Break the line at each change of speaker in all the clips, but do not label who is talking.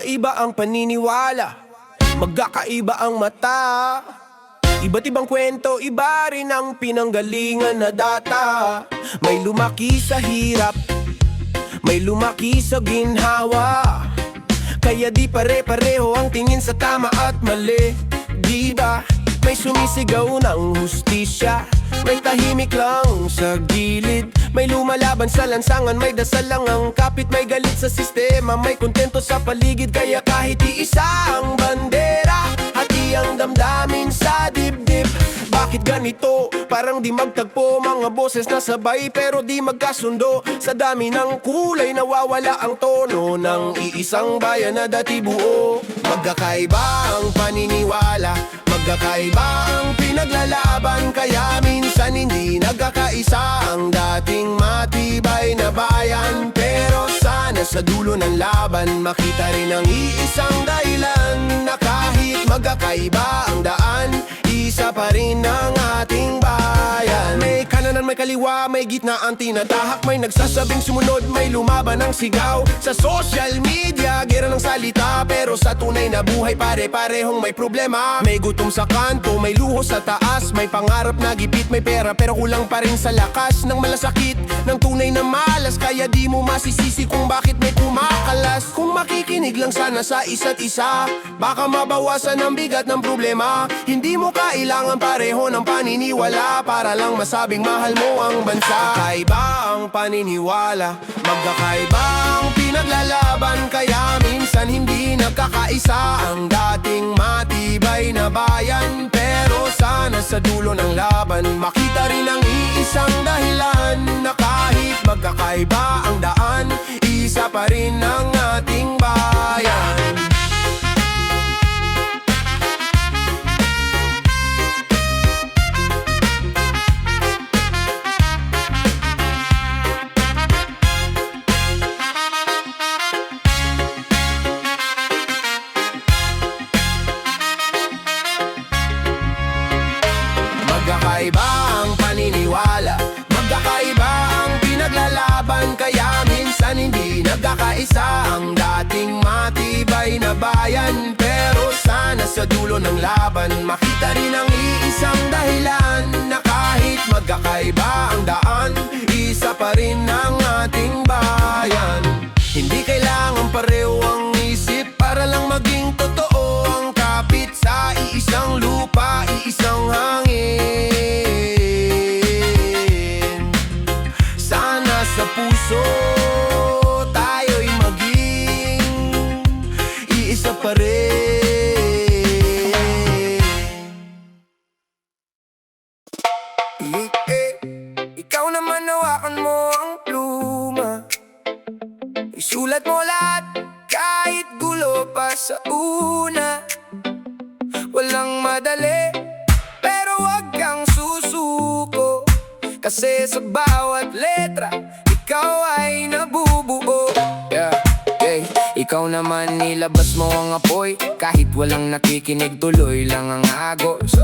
Magkakaiba ang paniniwala, magkakaiba ang mata. Iba't ibang kwento, iba rin ang pinanggalingan na data. May lumaki sa hirap, may lumaki sa ginhawa. Kaya di pare-pareho ang tingin sa tama at mali, di ba? May sumisigaw ng hustisya, may tahimik lang sa gilid. May lumalaban sa lansangan, may dasal lang ang kapit. May galit sa sistema, may kontento sa paligid. Kaya kahit iisa ang bandera, hati ang damdamin sa dibdib. Bakit ganito? Parang di magtagpo, mga boses na sabay pero di magkasundo. Sa dami ng kulay nawawala ang tono ng iisang bayan na dati buo. Magkakaiba ang paniniwala, magkakaiba ang pinaglalaban. Kaya minsan hindi nagkakaisa ang dating matibay na bayan. Pero sana sa dulo ng laban makita rin ang iisang dahilan, na kahit magkakaiba ang daan, isa pa rin ang ating bayan. May kanan, may kaliwa, may gitna ang tinatahak. May nagsasabing sumunod, may lumaban ng sigaw. Sa social media, gera ng salita, pero sa tunay na buhay pare-parehong may problema. May gutom sa kanto, may luho sa taas, may pangarap na gipit, may pera pero kulang pa rin sa lakas ng malasakit ng tunay na malas. Kaya di mo masisisi kung bakit may kumakalas. Kung makikinig lang sana sa isa't isa, baka mabawasan ang bigat ng problema. Hindi mo kailangan pareho ng paniniwala para lang masabing mahal mo ang bansa. Magkakaiba ang paniniwala, magkakaiba ang pinaglalaban. Kaya minsan hindi nagkakaisa ang dating matibay na bayan. Pero sana sa dulo ng laban makita rin ang iisang dahilan, na kahit magkakaiba ang daan, isa pa rin ang ating bayan. Magkakaiba ang paniniwala, magkakaiba ang pinaglalaban. Kaya minsan hindi nagkakaisa ang dating matibay na bayan. Pero sana sa dulo ng laban makita rin ang iisang dahilan, na kahit magkakaiba ang daan, isa pa rin ang ating bayan. Hindi kailangan pareho ang isip para lang maging totoo ang kapit sa iisang lupa, iisang hangin. Sana sa puso tayo'y maging iisa pa rin. Ikaw naman, hawakan mo ang pluma, isulat mo lahat kahit gulo pa sa una. Walang madali, pero wag kang susuko, kasi sa bawat letra, ikaw ay nabubuo. Ikaw naman, nilabas mo ang apoy, kahit walang nakikinig, tuloy lang ang agos.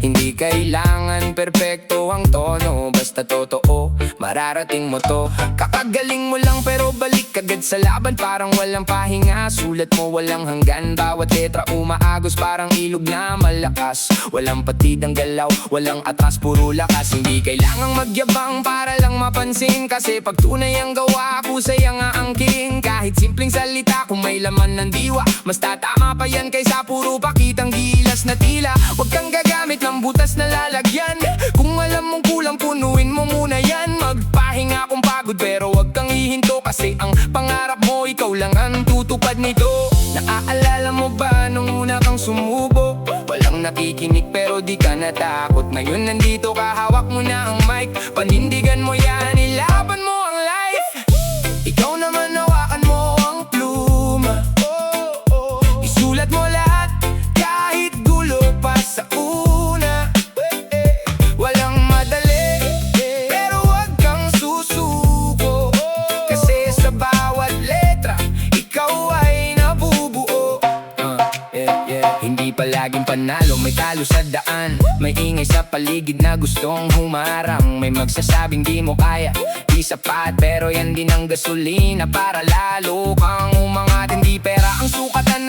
Hindi kailangan perpekto ang tono, basta totoo, mararating mo to. Kakagaling mo lang pero balik agad sa laban, parang walang pahinga. Sulat mo walang hanggan, bawat letra umaagos, parang ilog na malakas. Walang patid ang galaw, walang atras, puro lakas. Hindi kailangang magyabang para lang mapansin, kasi pag tunay ang gawa, kusay ang aangkin. Kahit simpleng salita, kung may laman ng diwa, mas tatama pa yan kaysa puro pakitang gilas na tila. Huwag kang gagamit ng butas na lalagyan, kung alam mong kulang, punuin mo muna yan. Magpahinga kung pagod pero huwag kang hihinto, kasi ang pangarap mo, ikaw lang ang tutupad nito. Naaalala mo ba nung una kang sumubo? Walang nakikinig pero di ka natakot. Ngayon nandito ka, hawak mo na ang mic, panindigan mo yan, ilaban mo ang life. Ikaw naman, hawakan mo ang pluma, isulat mo lahat kahit gulo pa sa una. Walang madali, pero wag kang susuko, kasi sa bawat letra, ikaw ay nabubuo. Hindi palaging panalo, may talo sa daan. May ingay sa paligid na gustong humarang. May magsasabing di mo kaya, di sapat, pero yan din ang gasolina para lalo kang umangat. Hindi pera ang sukatan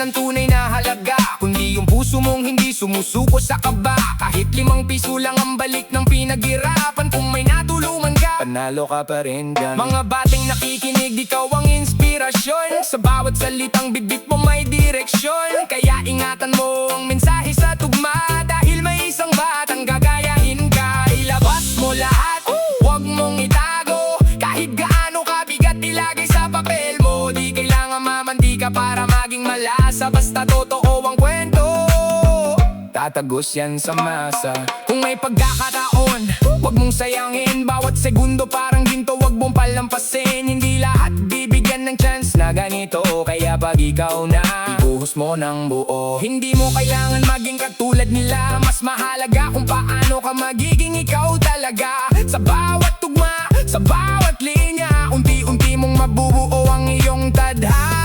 sumusuko sa kaba. Kahit 5 piso lang ang balik ng pinaghirapan, kung may natulungan ka, panalo ka pa rin dyan. Mga bating nakikinig, ikaw ang inspirasyon. Sa bawat salitang bibig mo may direksyon. Kaya ingatan mo ang mensahe sa tugma, dahil may isang batang gagayahin ka. Ilabas mo lahat, huwag mong itago. Kahit gaano kabigat ilagay sa papel mo, di kailangan mamantika para maging malasa. Basta totoo ang kwento, tatagos yan sa masa. Kung may pagkakataon, huwag mong sayangin. Bawat segundo parang ginto, huwag mong palampasin. Hindi lahat bibigyan ng chance na ganito, kaya pag ikaw na, ibuhos mo ng buo. Hindi mo kailangan maging katulad nila, mas mahalaga kung paano ka magiging ikaw talaga. Sa bawat tugma, sa bawat linya, unti-unti mong mabubuo ang iyong tadhana.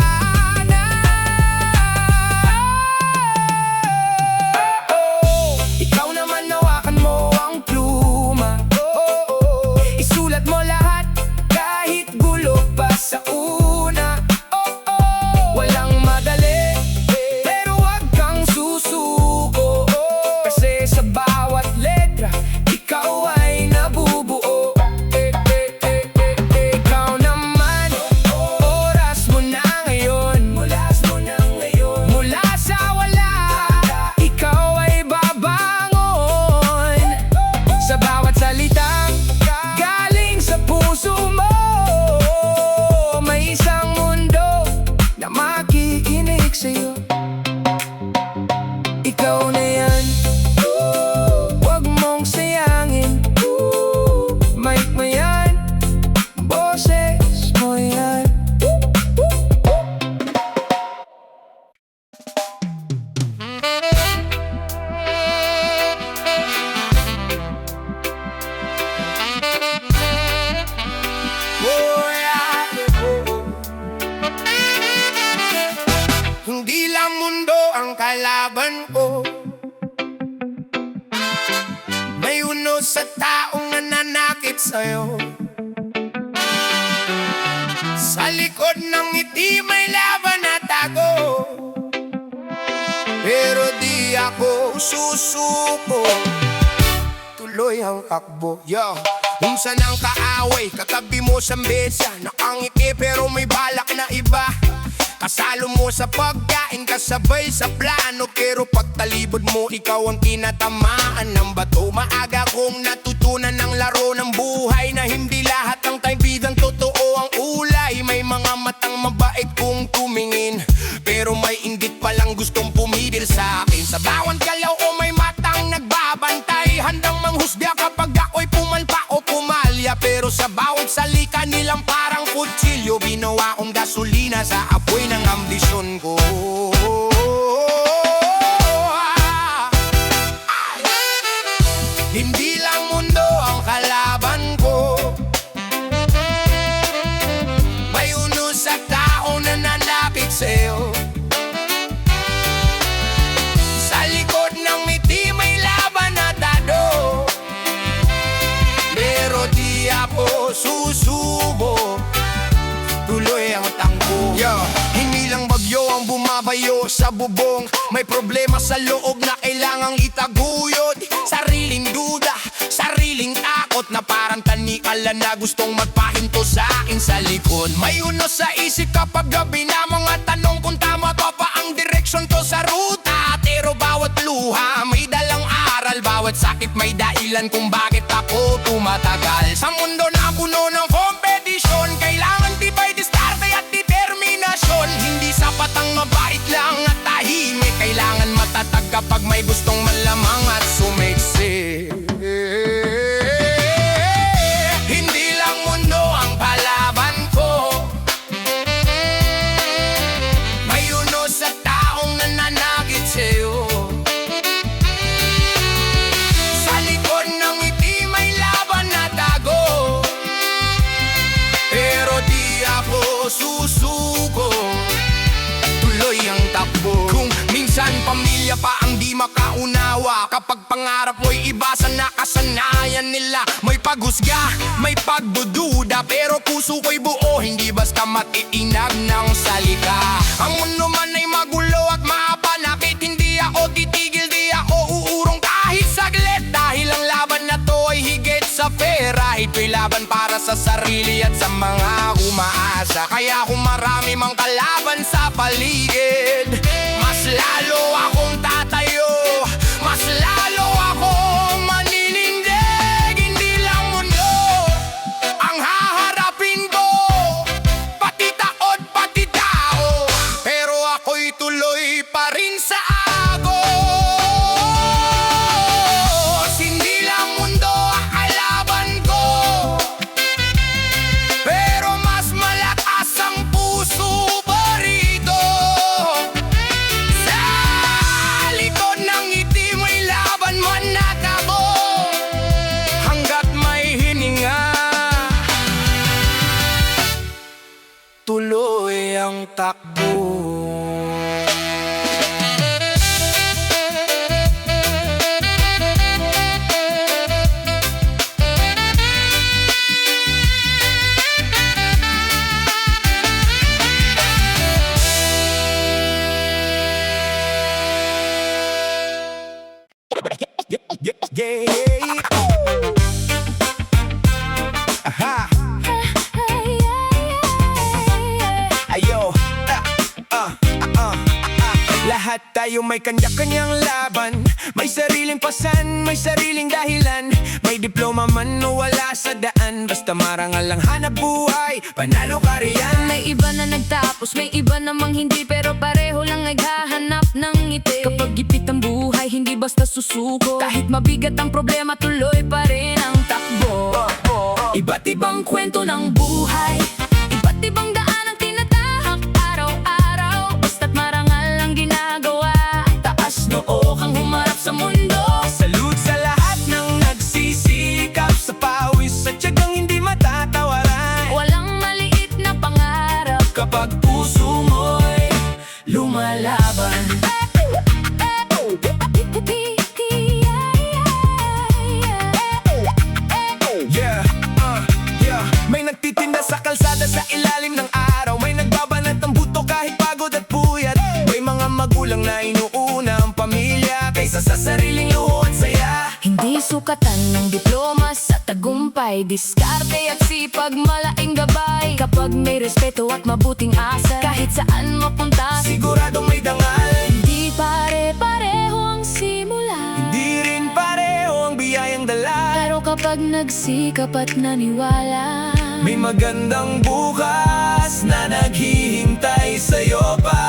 Ikaw naman, hawakan mo ang pluma. Isulat mo lahat kahit gulo pa sa una. Walang madali, pero wag kang susuko. Kasi sa bawat letra, ikaw ay nabubuo. Ikaw naman, oras mo na ngayon. Mula sa wala, ikaw ay babangon. Sa bawat salitang galing sa puso mo, may isang mundo na makikinig sa'yo. Ikaw na yan, huwag mong sayangin. Mic mo yan, boses mo yan.
Hindi lang mundo ang kalaban ko, may uno sa taong nananakit sa'yo. Sa likod ng ngiti may laban na tago, pero di ako susuko. Tuloy ang takbo, yo. Minsan ang kaaway, katabi mo sa mesa, nakangiti pero may balak na iba. Kasalo mo sa pagkain, kasabay sa plano, pero pagtalibod mo, ikaw ang tinatamaan ng bato. Maaga kong natutunan ng laro ng buhay, na hindi lahat ng kaibigan totoo ang ulay. May mga matang mabait kung tumingin, pero may inggit palang gustong pumidil sa akin. Sa bawat galaw o may matang nagbabantay, handang manghusga kapag ako'y pumalpa o pumalya. Pero sa bawat salika nilang parang kutsilyo, binawa kong gasolina sa apoy ng ambisyon ko. Hindi lang mundo ang kalaban ko, may uno sa tao na nanakit sa'yo. Sa likod ng ngiti may laban na tado, pero di ako susubo. Tuloy ang tangko, hindi lang bagyo ang bumabayo sa bubong. May problema sa loob na kailangang itaguyod. Sariling duda, sariling takot, na parang tanikala na gustong magpahinto sa akin sa likod. May uno sa isip kapag gabi na mga tanong kung tama pa ang direksyon to sa ruta. Pero bawat luha may dalang aral, bawat sakit may dahilan kung bakit ako tumatagal. Sa mundo na puno ng kompetisyon, kailangan tibay, diskarte at determinasyon. Hindi sapat ang mabait lang at tahimik, kailangan matatag kapag may gustong malamang at sumiksi. Hindi lang mundo ang kalaban ko, may uno sa taong nananakit sa'yo. Sa likod ng ngiti may laban na tago, pero di ako susuko. Tuloy ang takbo. Kung minsan pamilya pa ang di makaunawa, kapag pangarap mo'y iba sa nakasanayan nila, may paghusga, may pagdududa, pero puso ko'y buo, hindi basta matitinag ng salita. Ang mundo man ay magulo at mapanakit, hindi ako titigil, di ako
ito'y laban para sa sarili at sa mga umaasa. Kaya kung marami mang kalaban sa paligid, mas lalo akong tatayo, mas lalo akong maninindig. Hindi lang mundo ang haharapin ko, pati takot, pati tao, pero ako'y tuloy pa rin sa agos. Hindi lang mundo ang kalaban ko, pero mas malakas ang puso pa rito. Sa likod ng ngiti mo'y laban man natabo, hanggat may hininga, tuloy ang takbo.
Yeah. Aha. Ayo. Lahat tayo may kanya-kanyang laban, may sariling pasan, may sariling dahilan. May diploma man o wala sa daan, basta marangal ang hanap buhay, panalo ka riyan.
May iba na nagtapos, may iba namang hindi, pero pareho lang naghahanap ng ngiti. Kapag gipit ang buhay, hindi basta susuko. Kahit mabigat ang problema, tuloy pa rin ang takbo. Iba't ibang kwento ng buhay, iba't ibang daan ang tinatahak araw-araw. Basta't marangal ang ginagawa, taas noo kang humarap sa mundo.
Salute sa lahat ng nagsisikap, sa pawis at tiyagang hindi matatawaran.
Walang maliit na pangarap
Kapag puso mo'y
lumalaban.
yeah, yeah. May nagtitinda sa kalsada sa ilalim ng araw, may nagbabanat ng buto kahit pagod at puyat. May mga magulang na inuuna ang pamilya kaysa sa sariling luho at saya.
Hindi sukatan ng diploma sa tagumpay, diskarte at sipag malaking gabay. Kapag may respeto at mabuting asa, kahit saan mapunta,
Siguradong may dangal,
hindi pare-pareho ang simula.
di rin pareho ang biyayang dala.
Pero kapag nagsikap at naniwala,
May magandang bukas na naghihintay sa'yo pa.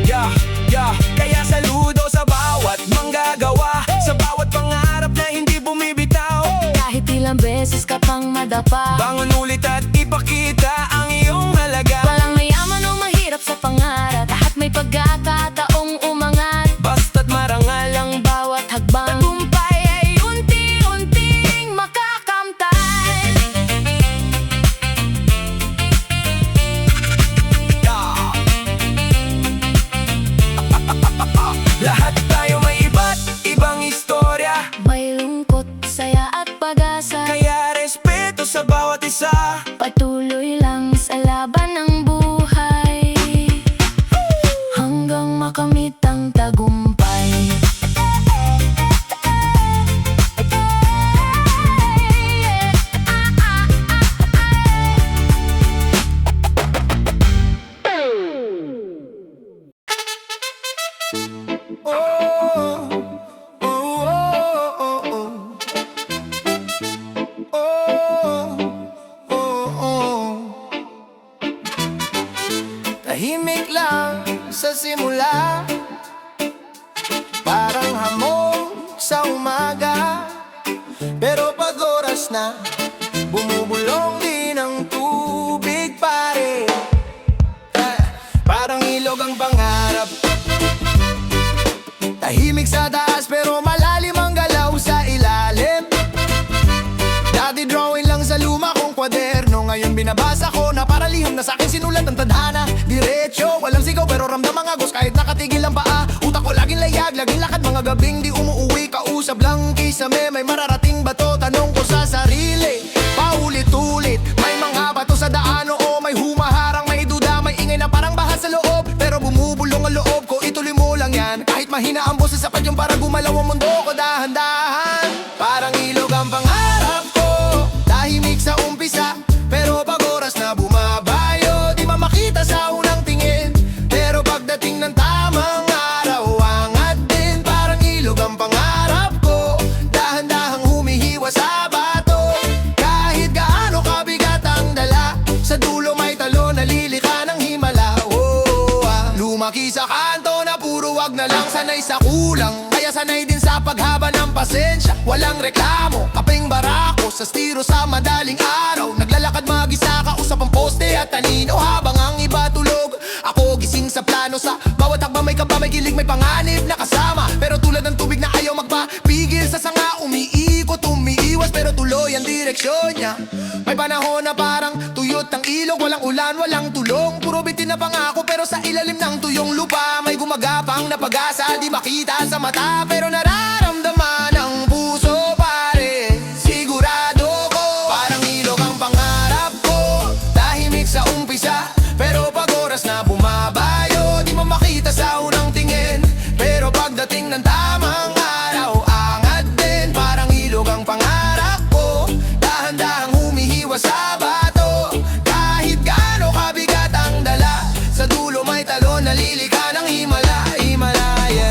Yeah, yeah. Kaya saludo sa bawat manggagawa, sa bawat pangarap na hindi bumibitaw.
kahit ilang beses ka pang madapa,
Bangon ulit at ipakita ang iyong halaga.
walang mayaman o mahirap sa pangarap, lahat may pagkakataong umangat.
Basta't marangal ang
Bawat hagbang tagumpay ay unti-unting makakamtan.
lahat tayo may iba't ibang istorya,
May lungkot, saya at pag-asa,
kaya respeto sa bawat isa.
patuloy lang sa laban ng buhay, hanggang makamit ang tagumpay.
Tahimik lang sa simula, parang hamon sa umaga. Pero pag oras na, bumubulong din ang tubig pare. Parang ilog ang pangarap, tahimik sa taas pero malalim ang galaw sa ilalim. Dati drawing lang sa luma kong kwaderno, ngayon binabasa ko na para liham na sa'kin sinulat ang tadhana. Diretso, walang sigaw pero ramdam ang agos kahit nakatigil ang paa. Utak ko laging layag, laging lakad, mga gabing di umuuwi. Kausap lang kisame, may mararating ba to? Tanong ko sa sarili, paulit-ulit. May mga bato sa daan, oo, may humaharang, may duda, may ingay na parang baha sa loob. sanay sa kulang, kaya sanay din sa paghaba ng pasensya. Walang reklamo, kapeng barako sa stiro sa madaling araw. Naglalakad mag-isa, kausap ang poste at anino habang ang iba tulog. Ako gising sa plano, sa bawat hakbang may kaba, may kilig, may panganib na kasama. Pero tulad ng tubig na ayaw magpapigil sa sanga, umiikot, umiiwas pero tuloy ang direksyon niya. May panahon na parang tuyot ng ilog, walang ulan, walang tulong, puro bitin na pangako pero sa ilalim ng tuyong lupa may gumagapang na pag-asa, di makita sa mata pero nararamdaman ng puso, pare. Sigurado ko, parang ilog ang pangarap ko, tahimik sa umpisa pero pag oras na bumabayo, di mo makita sa unang tingin, pero pagdating ng tamang araw, angat din. Parang ilog ang pangarap ko, dahan-dahang humihiwas sa bato. Kahit gaano kabigat ang dala, sa dulo may talon, nalilika ng Himalaya.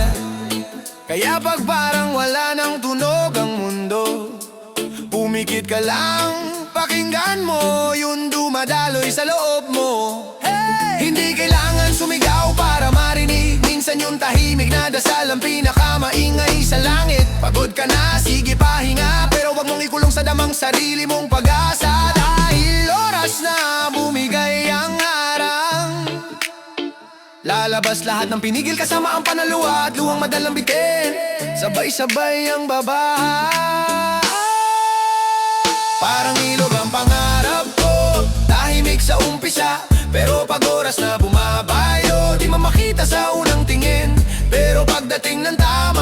Kaya pag parang wala nang tunog ang mundo, pumikit ka lang, pakinggan mo yung dumadaloy sa loob mo. Hindi kailangan sumigaw para marinig, minsan yung tahimik na dasal ang pinakamaingay sa langit. Pagod ka na, sige pahinga, pero wag mong ikulong sa damang sarili mong pag-asa. Dahil oras na bumigay ang harang, lalabas lahat ng pinigil kasama ang panaluwa at luhang madalang bitin. Sabay-sabay ang babaha. Parang ilog ang pangarap ko, tahimik sa umpisa pero pag oras na bumabayo, di mo makita sa unang tingin, pero pagdating ng tama